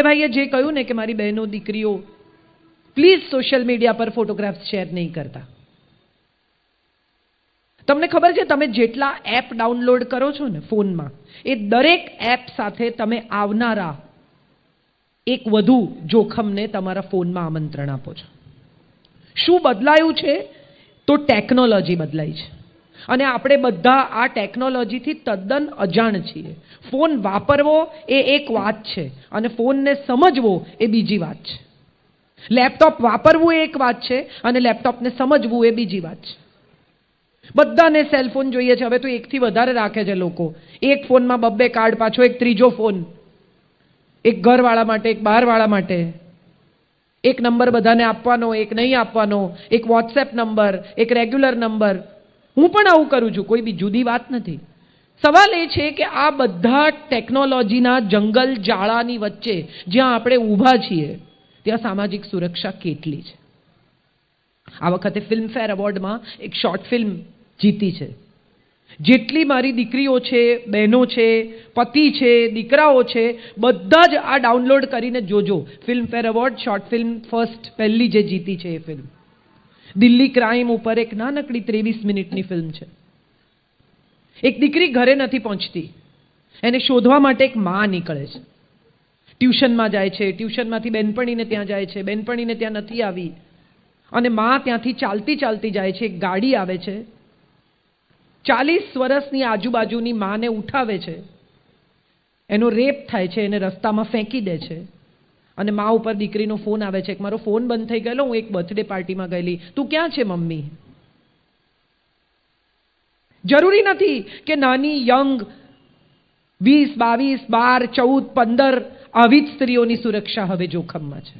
ભાઈએ જે કહ્યું ને કે મારી બહેનો દીકરીઓ પ્લીઝ સોશિયલ મીડિયા પર ફોટોગ્રાફ્સ શેર નહીં કરતા. તમને ખબર છે તમે જેટલા એપ ડાઉનલોડ કરો છો ને ફોનમાં, એ દરેક એપ સાથે તમે આવનારા એક વધુ જોખમને તમારા ફોનમાં આમંત્રણ આપો છો. શું બદલાયું છે? તો ટેકનોલોજી બદલાઈ છે અને આપણે બધા આ ટેકનોલોજીથી તદ્દન અજાણ છીએ. ફોન વાપરવો એ એક વાત છે અને ફોનને સમજવો એ બીજી વાત છે. લેપટોપ વાપરવું એ એક વાત છે અને લેપટોપને સમજવું એ બીજી વાત છે. બધાને સેલફોન જોઈએ છે. હવે તો એકથી વધારે રાખે છે લોકો. એક ફોનમાં બબ્બે કાર્ડ, પાછો એક ત્રીજો ફોન, એક ઘરવાળા માટે, એક બહારવાળા માટે, એક નંબર બધાને આપવાનો, એક નહીં આપવાનો, એક વોટ્સએપ નંબર, એક રેગ્યુલર નંબર. હું પણ આવું કરું છું, કોઈ બી જુદી વાત નથી. સવાલ એ છે કે આ બધા ટેકનોલોજીના જંગલ જાળાની વચ્ચે જ્યાં આપણે ઊભા છીએ ત્યાં સામાજિક સુરક્ષા કેટલી છે? આ વખતે ફિલ્મફેર એવોર્ડમાં એક શોર્ટ ફિલ્મ જીતી છે. જેટલી મારી દીકરીઓ છે, બહેનો છે, પતિ છે, દીકરાઓ છે, બધા જ આ ડાઉનલોડ કરીને જોજો. ફિલ્મફેર એવોર્ડ શોર્ટ ફિલ્મ પહેલી જે જીતી છે એ ફિલ્મ દિલ્હી ક્રાઇમ ઉપર એક નાનકડી 23 મિનિટની ફિલ્મ છે. એક દીકરી ઘરે નથી પહોંચતી, એને શોધવા માટે એક માં નીકળે છે. ટ્યુશનમાં જાય છે, ટ્યુશનમાંથી બેનપણીને ત્યાં જાય છે, બેનપણીને ત્યાં નથી આવી અને માં ત્યાંથી ચાલતી ચાલતી જાય છે. એક ગાડી આવે છે, 40 વર્ષની આજુબાજુની માને ઉઠાવે છે, એનો રેપ થાય છે, એને રસ્તામાં ફેંકી દે છે અને મા ઉપર દીકરીનો ફોન આવે છે કે મારો ફોન બંધ થઈ ગયેલો, હું એક બર્થડે પાર્ટીમાં ગયેલી, તું ક્યાં છે મમ્મી? જરૂરી નથી કે નાની યંગ 20, 22, 12, 14, 15 આવી જ સ્ત્રીઓની સુરક્ષા હવે જોખમમાં છે.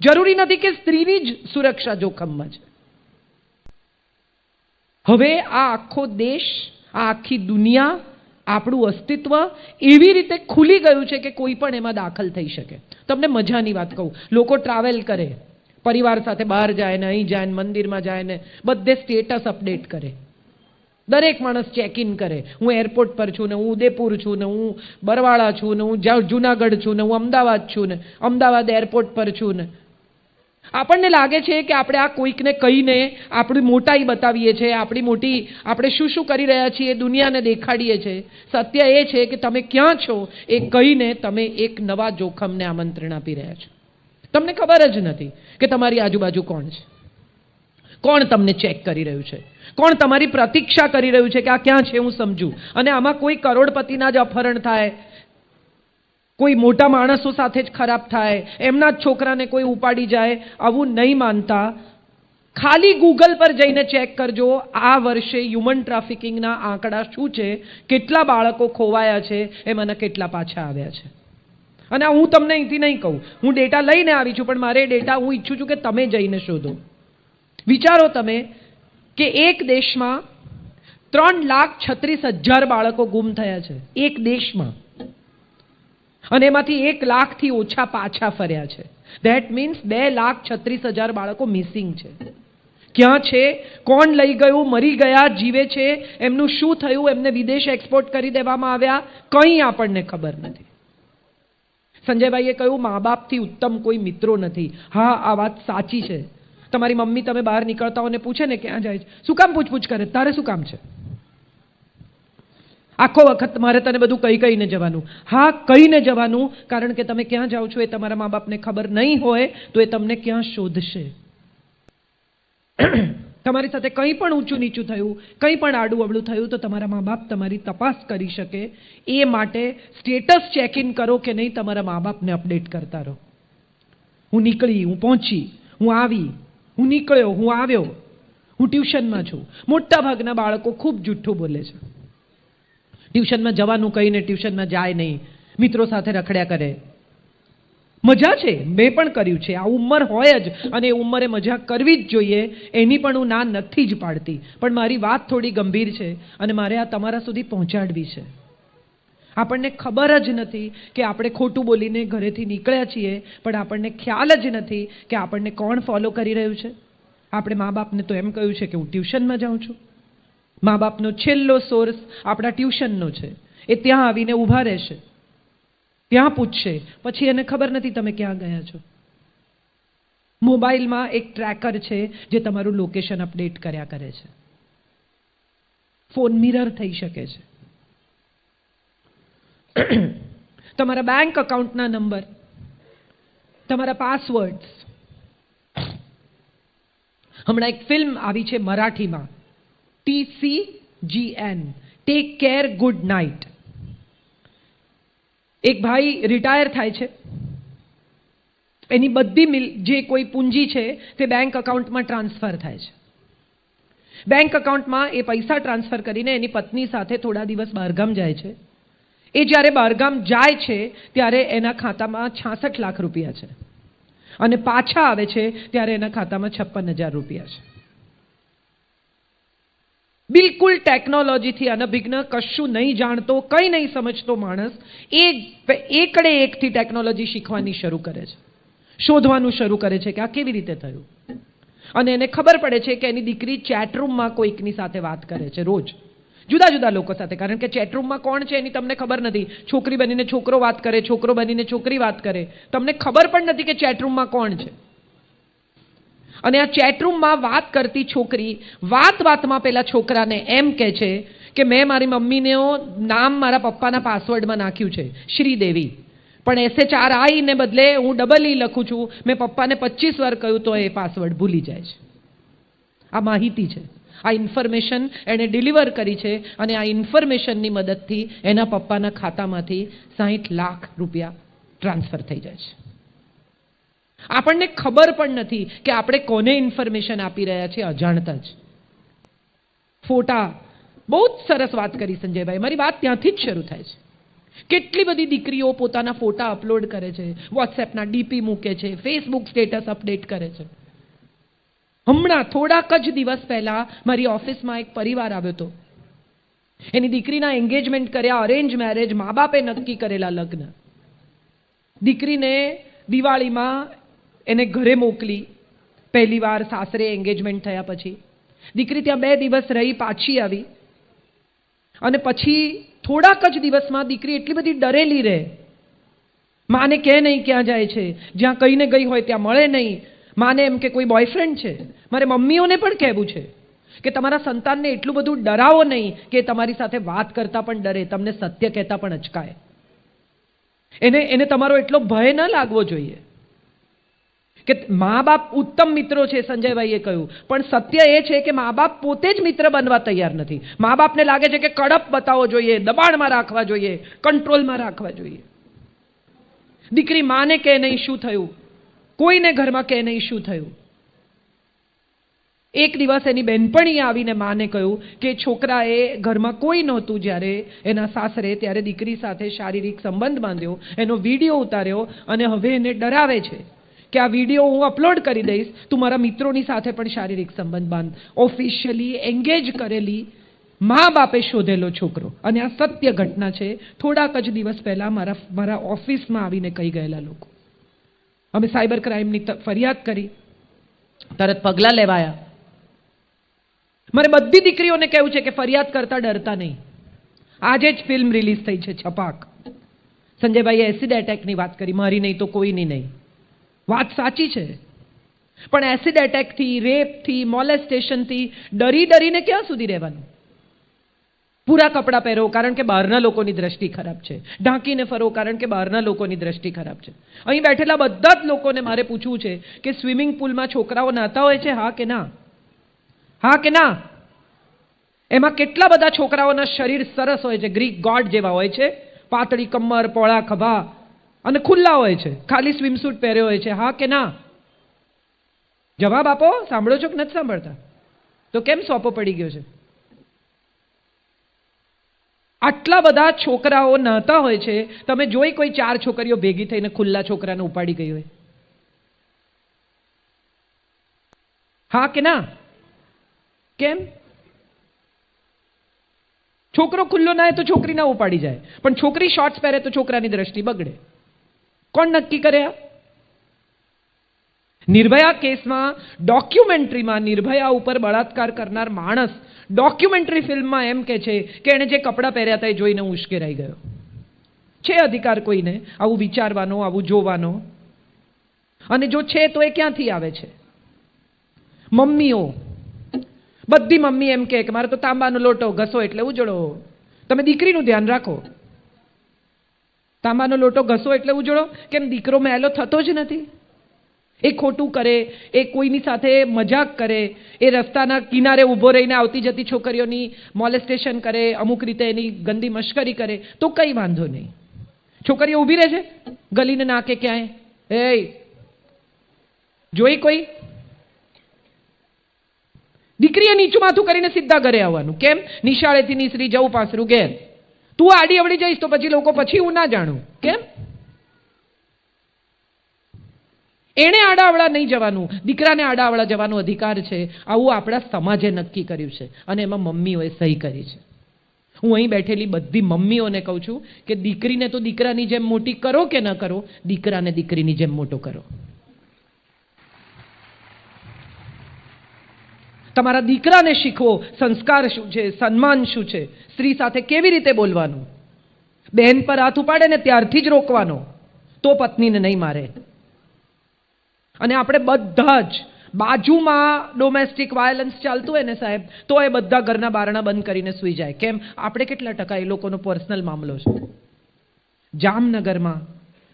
જરૂરી નથી કે સ્ત્રીની જ સુરક્ષા જોખમમાં છે. હવે આ આખો દેશ, આ આખી દુનિયા, આપણું અસ્તિત્વ એવી રીતે ખુલી ગયું છે કે કોઈ પણ એમાં દાખલ થઈ શકે. તમને મજાની વાત કહું, લોકો ટ્રાવેલ કરે, પરિવાર સાથે બહાર જાય ને, અહીં જાય ને, મંદિરમાં જાય ને, બધે સ્ટેટસ અપડેટ કરે. દરેક માણસ ચેક ઇન કરે, હું એરપોર્ટ પર છું ને, હું ઉદયપુર છું ને, હું બરવાળા છું ને, હું જુનાગઢ છું ને, હું અમદાવાદ છું ને, અમદાવાદ એરપોર્ટ પર છું ને. આપણને લાગે છે કે આપણે આ કોઈકને કહીને આપણી મોટાઈ બતાવીએ છીએ, આપણે શું શું કરી રહ્યા છીએ દુનિયાને દેખાડીએ છીએ. સત્ય એ છે કે તમે ક્યાં છો એ કહીને તમે એક નવા જોખમને આમંત્રણ આપી રહ્યા છો. તમને ખબર જ નથી કે તમારી આજુબાજુ કોણ છે, કોણ તમને ચેક કરી રહ્યું છે, કોણ તમારી પ્રતીક્ષા કરી રહ્યું છે કે આ ક્યાં છે હું સમજું. અને આમાં કોઈ કરોડપતિના જ અપહરણ થાય, કોઈ મોટા માણસો સાથે જ ખરાબ થાય, એમના જ છોકરાને કોઈ ઉપાડી જાય, આવું નહીં માનતા ખાલી ગૂગલ પર જઈને ચેક કરજો આ વર્ષે હ્યુમન ટ્રાફિકિંગના આંકડા શું છે, કેટલા બાળકો ખોવાયા છે, એમાંના કેટલા પાછા આવ્યા છે. અને હું તમને અહીંથી નહીં કહું, હું ડેટા લઈને આવી છું, પણ મારે ડેટા હું ઈચ્છું છું કે તમે જઈને શોધો. વિચારો તમે કે એક દેશમાં 3,36,000 બાળકો ગુમ થયા છે, એક દેશમાં, અને એમાંથી 1 લાખથી ઓછા પાછા ફર્યા છે. ધેટ મીન્સ 2,36,000 બાળકો મિસિંગ છે. ક્યાં છે, કોણ લઈ ગયું, મરી ગયા, જીવે છે, એમનું શું થયું, એમને વિદેશ એક્સપોર્ટ કરી દેવામાં આવ્યા, કંઈ આપણને ખબર નથી. સંજયભાઈએ કહ્યું મા બાપથી ઉત્તમ કોઈ મિત્રો નથી. હા, આ વાત સાચી છે. તમારી મમ્મી તમે બહાર નીકળતા હોને પૂછે ને ક્યાં જાય છે, શું કામ પૂછપૂછ કરે, તારે શું કામ છે? આખો વખત મારે તને બધું કહીને જવાનું. હા, કહીને જવાનું, કારણ કે તમે ક્યાં જાઓ છો એ તમારા મા બાપને ખબર નહીં હોય તો એ તમને ક્યાં શોધશે. તમારી સાથે કંઈ પણ ઊંચું નીચું થયું, કંઈ પણ આડું અવળું થયું તો તમારા મા બાપ તમારી તપાસ કરી શકે. એ માટે સ્ટેટસ ચેક ઇન કરો કે નહીં, તમારા મા બાપને અપડેટ કરતા રહો. હું નીકળી, હું પહોંચી, હું આવી, હું નીકળ્યો, હું આવ્યો, હું ટ્યુશનમાં છું. મોટા ભાગના બાળકો ખૂબ જુઠ્ઠું બોલે છે. ટ્યુશનમાં જવાનું કહીને ટ્યુશનમાં જાય નહીં, મિત્રો સાથે રખડ્યા કરે. મજા છે, મેં પણ કર્યું છે, આ ઉંમર હોય જ અને એ ઉંમરે મજા કરવી જ જોઈએ, એની પણ હું ના નથી જ પાડતી. પણ મારી વાત થોડી ગંભીર છે અને મારે આ તમારા સુધી પહોંચાડવી છે. આપણને ખબર જ નથી કે આપણે ખોટું બોલીને ઘરેથી નીકળ્યા છીએ, પણ આપણને ખ્યાલ જ નથી કે આપણને કોણ ફોલો કરી રહ્યું છે. આપણે મા બાપને તો એમ કહ્યું છે કે હું ટ્યુશનમાં જાઉં છું. મા બાપનો છેલ્લો સોર્સ આપણા ટ્યુશનનો છે, એ ત્યાં આવીને ઊભા રહેશે. ત્યાં પૂછશે, પછી એને ખબર નથી તમે ક્યાં ગયા છો. મોબાઈલમાં એક ટ્રેકર છે જે તમારું લોકેશન અપડેટ કર્યા કરે છે. ફોન મિરર થઈ શકે છે. તમારા બેંક અકાઉન્ટના નંબર, તમારા પાસવર્ડ્સ. હમણાં એક ફિલ્મ આવી છે મરાઠીમાં, TCGN, take care good night. એક ભાઈ રિટાયર થાય છે, એની બધી જે કોઈ પૂંજી છે તે બેંક અકાઉન્ટમાં ટ્રાન્સફર થાય છે. બેંક અકાઉન્ટમાં એ પૈસા ટ્રાન્સફર કરીને એની પત્ની સાથે થોડા દિવસ બહારગામ જાય છે. એ જ્યારે બહારગામ જાય છે ત્યારે એના ખાતામાં 66 લાખ રૂપિયા છે અને પાછા આવે છે ત્યારે એના ખાતામાં 56,000 રૂપિયા છે. બિલકુલ ટેકનોલોજીથી અનભિજ્ઞ, કશું નહીં જાણતો, કંઈ નહીં સમજતો માણસ એકડે એકથી ટેકનોલોજી શીખવાની શરૂ કરે છે, શોધવાનું શરૂ કરે છે કે આ કેવી રીતે થયું. અને એને ખબર પડે છે કે એની દીકરી ચેટરૂમમાં કોઈકની સાથે વાત કરે છે, રોજ જુદા જુદા લોકો સાથે. કારણ કે ચેટરૂમમાં કોણ છે એની તમને ખબર નથી. છોકરી બનીને છોકરો વાત કરે, છોકરો બનીને છોકરી વાત કરે, તમને ખબર પણ નથી કે ચેટરૂમમાં કોણ છે. અને આ ચેટરૂમમાં વાત કરતી છોકરી વાતમાં પેલા છોકરાને એમ કહે છે કે મેં મારી મમ્મીનું નામ મારા પપ્પાના પાસવર્ડમાં નાખ્યું છે, શ્રીદેવી, પણ SHRI ને બદલે હું EE લખું છું. મેં પપ્પાને 25 વાર કહ્યું તો એ પાસવર્ડ ભૂલી જાય છે. આ માહિતી છે, આ ઇન્ફોર્મેશન એણે ડિલિવર કરી છે અને આ ઇન્ફોર્મેશનની મદદથી એના પપ્પાના ખાતામાંથી 60 લાખ રૂપિયા ટ્રાન્સફર થઈ જાય છે. આપણને ખબર પણ નથી કે આપણે કોને ઇન્ફોર્મેશન આપી રહ્યા છીએ, અજાણતા જ. ફોટા, બહુ જ સરસ વાત કરી સંજયભાઈ. મારી વાત ત્યાંથી જ શરૂ થાય છે. કેટલી બધી દીકરીઓ પોતાના ફોટા અપલોડ કરે છે, વોટ્સએપના DP મૂકે છે, ફેસબુક સ્ટેટસ અપડેટ કરે છે. હમણાં થોડાક જ દિવસ પહેલા મારી ઓફિસમાં એક પરિવાર આવ્યો હતો. એની દીકરીના એન્ગેજમેન્ટ કર્યા, અરેન્જ મેરેજ, મા બાપે નક્કી કરેલા લગ્ન. દીકરીને દિવાળીમાં એને ઘરે મોકલી, પહેલી વાર સાસરે એન્ગેજમેન્ટ થયા પછી. દીકરી ત્યાં 2 દિવસ રહી, પાછી આવી. અને પછી થોડાક જ દિવસમાં દીકરી એટલી બધી ડરેલી રહે, માને કહે નહીં ક્યાં જાય છે, જ્યાં કહીને ગઈ હોય ત્યાં મળે નહીં. માને એમ કે કોઈ બોયફ્રેન્ડ છે. મારે મમ્મીઓને પણ કહેવું છે કે તમારા સંતાનને એટલું બધું ડરાવો નહીં કે તમારી સાથે વાત કરતા પણ ડરે, તમને સત્ય કહેતા પણ અચકાય. એને તમારો એટલો ભય ન લાગવો જોઈએ. કે મા બાપ ઉત્તમ મિત્રો છે, સંજયભાઈએ કહ્યું, પણ સત્ય એ છે કે મા બાપ પોતે જ મિત્ર બનવા તૈયાર નથી. મા બાપને લાગે છે કે કડપ બતાવવો જોઈએ, દબાણમાં રાખવા જોઈએ, કંટ્રોલમાં રાખવા જોઈએ. દીકરી માને કહે નહીં શું થયું, કોઈને ઘરમાં કહે નહીં શું થયું. એક દિવસ એની બહેનપણીએ આવીને માને કહ્યું કે છોકરાએ ઘરમાં કોઈ નહોતું જ્યારે એના સાસરે, ત્યારે દીકરી સાથે શારીરિક સંબંધ બાંધ્યો, એનો વિડીયો ઉતાર્યો અને હવે એને ડરાવે છે કે આ વિડીયો હું અપલોડ કરી દઈશ, તું મારા મિત્રોની સાથે પણ શારીરિક સંબંધ બાંધ. ઓફિશિયલી એન્ગેજ કરેલી મા બાપે શોધેલો છોકરો. અને આ સત્ય ઘટના છે. થોડાક જ દિવસ પહેલા મારા ઓફિસમાં આવીને કહી ગયેલા લોકો. અમે સાયબર ક્રાઇમની ફરિયાદ કરી, તરત પગલાં લેવાયા. મારે બધી દીકરીઓને કહેવું છે કે ફરિયાદ કરતા ડરતા નહીં. આજે જ ફિલ્મ રિલીઝ થઈ છે છપાક. સંજયભાઈએ એસિડ એટેકની વાત કરી, મારી નહીં તો કોઈની નહીં. વાત સાચી છે, પણ એસિડ એટેકથી, રેપથી, મોલેસ્ટેશનથી ડરીને ક્યાં સુધી રહેવાનું? પૂરા કપડાં પહેરો કારણ કે બહારના લોકોની દ્રષ્ટિ ખરાબ છે, ઢાંકીને ફરો કારણ કે બહારના લોકોની દ્રષ્ટિ ખરાબ છે. અહીં બેઠેલા બધા જ લોકોને મારે પૂછવું છે કે સ્વિમિંગ પુલમાં છોકરાઓ નાતા હોય છે, હા કે ના? હા કે ના? એમાં કેટલા બધા છોકરાઓના શરીર સરસ હોય છે, ગ્રીક ગોડ જેવા હોય છે, પાતળી કમર, પોળા ખભા અને ખુલ્લા હોય છે, ખાલી સ્વિમસૂટ પહેર્યો હોય છે, હા કે ના? જવાબ આપો. સાંભળો છો કે નથી સાંભળતા? તો કેમ સોંપો પડી ગયો છે? આટલા બધા છોકરાઓ નહાતા હોય છે, તમે જોઈ કોઈ 4 છોકરીઓ ભેગી થઈને ખુલ્લા છોકરાને ઉપાડી ગઈ હોય? હા કે ના? કેમ? છોકરો ખુલ્લો નાહે તો છોકરી ના ઉપાડી જાય, પણ છોકરી શોર્ટ્સ પહેરે તો છોકરાની દ્રષ્ટિ બગડે. કોણ નક્કી કરે? નિર્ભયા કેસમાં ડોક્યુમેન્ટરીમાં નિર્ભયા ઉપર બળાત્કાર કરનાર માણસ ડોક્યુમેન્ટરી ફિલ્મમાં એમ કહે છે કે એણે જે કપડાં પહેર્યા હતા એ જોઈને હું ઉશ્કેરાઈ ગયો. છે અધિકાર કોઈને આવું વિચારવાનો, આવું જોવાનો? અને જો છે તો એ ક્યાંથી આવે છે? મમ્મીઓ, બધી મમ્મી એમ કે મારે તો તાંબાનો લોટો ઘસો એટલે ઉજળો. તમે દીકરીનું ધ્યાન રાખો. તાંબાનો લોટો ઘસો એટલે ઉજળો? કેમ દીકરો મેલો થતો જ નથી? એ ખોટું કરે, એ કોઈની સાથે મજાક કરે, એ રસ્તાના કિનારે ઊભો રહીને આવતી જતી છોકરીઓની મોલેસ્ટેશન કરે, અમુક રીતે એની ગંદી મશ્કરી કરે, તો કંઈ વાંધો નહીં. છોકરીઓ ઊભી રહે છે ગલીને નાકે ક્યાંય, એ જોઈ કોઈ? દીકરીએ નીચું માથું કરીને સીધા ઘરે આવવાનું. કેમ? નિશાળેથી નીસરી જવું પાસરું ઘેર. તું આડી અવળી જઈશ તો પછી લોકો પછી હું ના જાણું. કેમ? એણે આડાવડા નહીં જવાનું, દીકરાને આડાવડા જવાનો અધિકાર છે. આવું આપણા સમાજે નક્કી કર્યું છે અને એમાં મમ્મીઓએ સહી કરી છે. હું અહીં બેઠેલી બધી મમ્મીઓને કહું છું કે દીકરીને તો દીકરાની જેમ મોટી કરો કે ન કરો, દીકરાને દીકરીની જેમ મોટો કરો. તમારા દીકરાને શીખવો સંસ્કાર શું છે, સન્માન શું છે, સ્ત્રી સાથે કેવી રીતે બોલવાનું. બહેન પર હાથ ઉપાડે ને ત્યારથી જ રોકવાનો, તો પત્નીને નહીં મારે. અને આપણે બધા જ બાજુમાં ડોમેસ્ટિક વાયલન્સ ચાલતું હોય ને સાહેબ, તો એ બધા ઘરના બારણા બંધ કરીને સૂઈ જાય. કેમ? આપણે કેટલા ટકા એ લોકોનો પર્સનલ મામલો છે. જામનગરમાં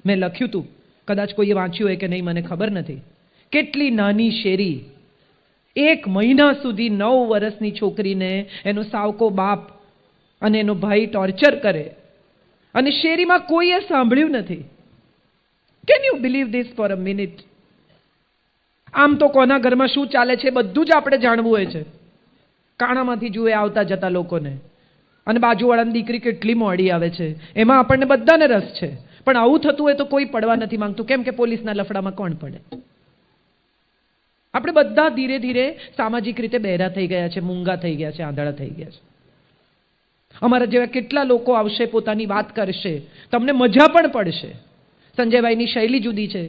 મેં લખ્યું હતું, કદાચ કોઈએ વાંચ્યું હોય કે નહીં મને ખબર નથી, કેટલી નાની શેરી 1 મહિના સુધી 9 વર્ષની છોકરીને એનો સાવકો બાપ અને એનો ભાઈ ટોર્ચર કરે અને શેરીમાં કોઈએ સાંભળ્યું નથી. Can you believe this for a minute? આમ તો કોના ઘરમાં શું ચાલે છે બધું જ આપણે જાણવું હોય છે. કાણામાંથી જુએ આવતા જતા લોકોને, અને બાજુવાળાની દીકરી કેટલી મોડી આવે છે એમાં આપણને બધાને રસ છે. પણ આવું થતું હોય તો કોઈ પડવા નથી માંગતું. કેમ કે પોલીસના લફડામાં કોણ પડે? આપણે બધા ધીરે ધીરે સામાજિક રીતે બહેરા થઈ ગયા છે, મૂંગા થઈ ગયા છે, આંધળા થઈ ગયા છે. અમારા જેવા કેટલા લોકો આવશે, પોતાની વાત કરશે, તમને મજા પણ પડશે. સંજયભાઈની શૈલી જુદી છે,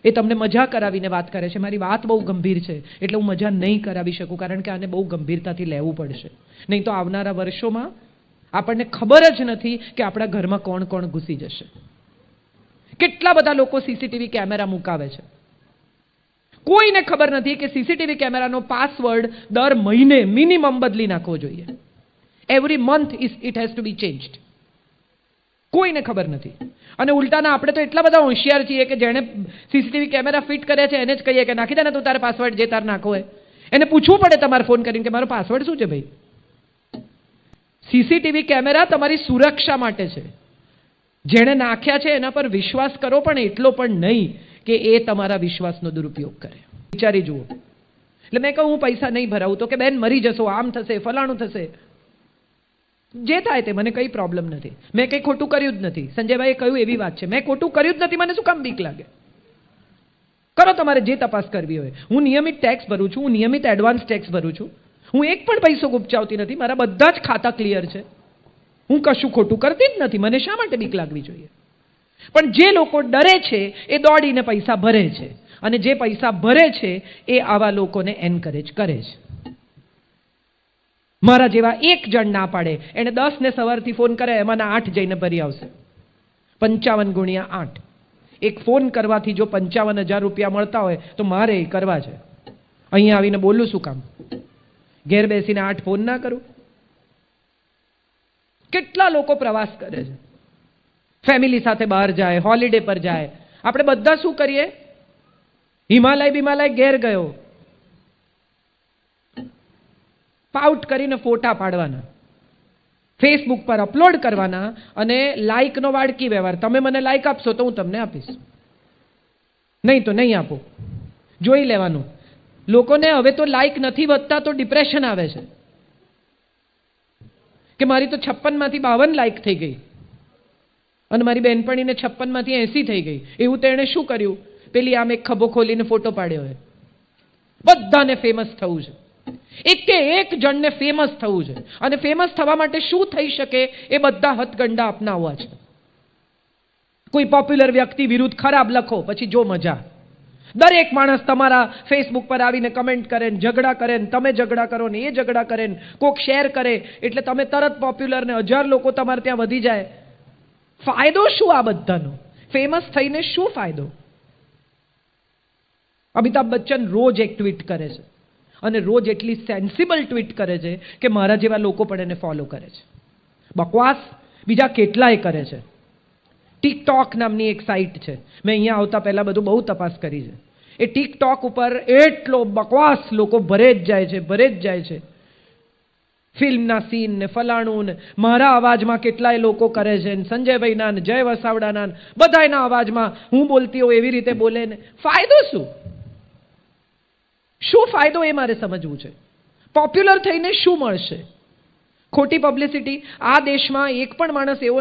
એ તમને મજા કરાવીને વાત કરે છે. મારી વાત બહુ ગંભીર છે એટલે હું મજા નહીં કરાવી શકું, કારણ કે આને બહુ ગંભીરતાથી લેવું પડશે. નહીં તો આવનારા વર્ષોમાં આપણને ખબર જ નથી કે આપણા ઘરમાં કોણ કોણ ઘૂસી જશે. કેટલા બધા લોકો સીસીટીવી કેમેરા મુકાવે છે, કોઈને ખબર નથી કે સીસીટીવી કેમેરાનો પાસવર્ડ દર મહિને મિનિમમ બદલી નાખવો જોઈએ. Every month it has to be changed. કોઈને ખબર નથી. અને ઉલટાના આપણે તો એટલા બધા હોશિયાર છીએ કે જેણે સીસીટીવી કેમેરા ફિટ કરે છે એને જ કહીએ કે નાખી દે ને તું તારે પાસવર્ડ જે તાર નાખવો હોય. એને પૂછવું પડે તમારે ફોન કરીને કે મારો પાસવર્ડ શું છે ભાઈ. સીસીટીવી કેમેરા તમારી સુરક્ષા માટે છે. જેણે નાખ્યા છે એના પર વિશ્વાસ કરો, પણ એટલો પણ નહીં કે એ તમારા વિશ્વાસનો દુરુપયોગ કરે. વિચારી જુઓ. એટલે મેં કહું હું પૈસા નહીં ભરાવું તો કે બેન મરી જશો, આમ થશે, ફલાણું થશે. જે થાય તે, મને કંઈ પ્રોબ્લેમ નથી. મેં કંઈ ખોટું કર્યું જ નથી. સંજયભાઈએ કહ્યું એવી વાત છે, મેં ખોટું કર્યું જ નથી, મને શું કામ બીક લાગે? કરો તમારે જે તપાસ કરવી હોય. હું નિયમિત ટેક્સ ભરું છું, હું નિયમિત એડવાન્સ ટેક્સ ભરું છું. હું એક પણ પૈસો ગુપચાવતી નથી. મારા બધા જ ખાતા ક્લિયર છે. હું કશું ખોટું કરતી જ નથી. મને શા માટે બીક લાગવી જોઈએ? પણ જે લોકો ડરે છે એ દોડીને પૈસા ભરે છે, અને જે પૈસા ભરે છે એ આવા લોકોને એન્કરેજ કરે છે. મારા જેવા એક જણ ના પાડે, એને 10 ને સવારથી ફોન કરે, એમાંના 8 જઈને ભરી આવશે. 55 ગુણ્યા 8. એક ફોન કરવાથી જો 55,000 રૂપિયા મળતા હોય તો મારે એ કરવા છે. અહીંયા આવીને બોલું શું કામ? ઘેર બેસીને 8 ફોન ના કરું? કેટલા લોકો પ્રવાસ કરે છે, ફેમિલી સાથે બહાર જાય, હોલિડે પર જાય. આપણે બધા શું કરીએ? હિમાલય ઘેર ગયો, પાઉટ કરીને ફોટા પાડવાના, ફેસબુક પર અપલોડ કરવાના, અને લાઇકનો વાડકી વ્યવહાર. તમે મને લાઇક આપશો તો હું તમને આપીશ, નહીં તો નહીં આપો. જોઈ લેવાનું. લોકોને હવે તો લાઇક નથી વધતા તો ડિપ્રેશન આવે છે કે મારી તો 56 માંથી 52 લાઇક થઈ ગઈ અને મારી બહેનપણીને 56 માંથી 80 થઈ ગઈ. એવું તેણે શું કર્યું? પેલી આમ એક ખભો ખોલીને ફોટો પાડ્યો હોય. બધાને ફેમસ થવું છે, એક જણને ફેમસ થવું છે. અને ફેમસ થવા માટે શું થઈ શકે એ બધા હથગંડા અપનાવવા છે. કોઈ પોપ્યુલર વ્યક્તિ વિરુદ્ધ ખરાબ લખો, પછી જો મજા. દરેક માણસ તમારા ફેસબુક પર આવીને કમેન્ટ કરે, ઝઘડા કરે, તમે ઝઘડા કરો ને એ ઝઘડા કરે, કોક શેર કરે એટલે તમે તરત પોપ્યુલર ને 1000 લોકો તમારે ત્યાં વધી જાય. ફાયદો શું આ બધાનો? ફેમસ થઈને શું ફાયદો? અમિતાભ બચ્ચન રોજ એક ટ્વીટ કરે છે અને રોજ એટલી સેન્સિબલ ટ્વીટ કરે છે કે મારા જેવા લોકો પણ એને ફોલો કરે છે. બકવાસ બીજા કેટલાય કરે છે. ટિકટોક નામની એક સાઇટ છે, મેં અહીંયા આવતા પહેલા બધું બહુ તપાસ કરી છે. એ ટિકટોક ઉપર એટલો બકવાસ લોકો ભરે જ જાય છે. ફિલ્મના સીન ને ફલાણું ને મારા અવાજમાં કેટલાય લોકો કરે છે ને સંજયભાઈના ને જય વસાવડાના ને બધાયના અવાજમાં હું બોલતી હોઉં એવી રીતે બોલે ને. ફાયદો શું? શું ફાયદો એ મારે સમજવું છે. પોપ્યુલર થઈને શું મળશે? ખોટી પબ્લિસિટી. આ દેશમાં એક પણ માણસ એવો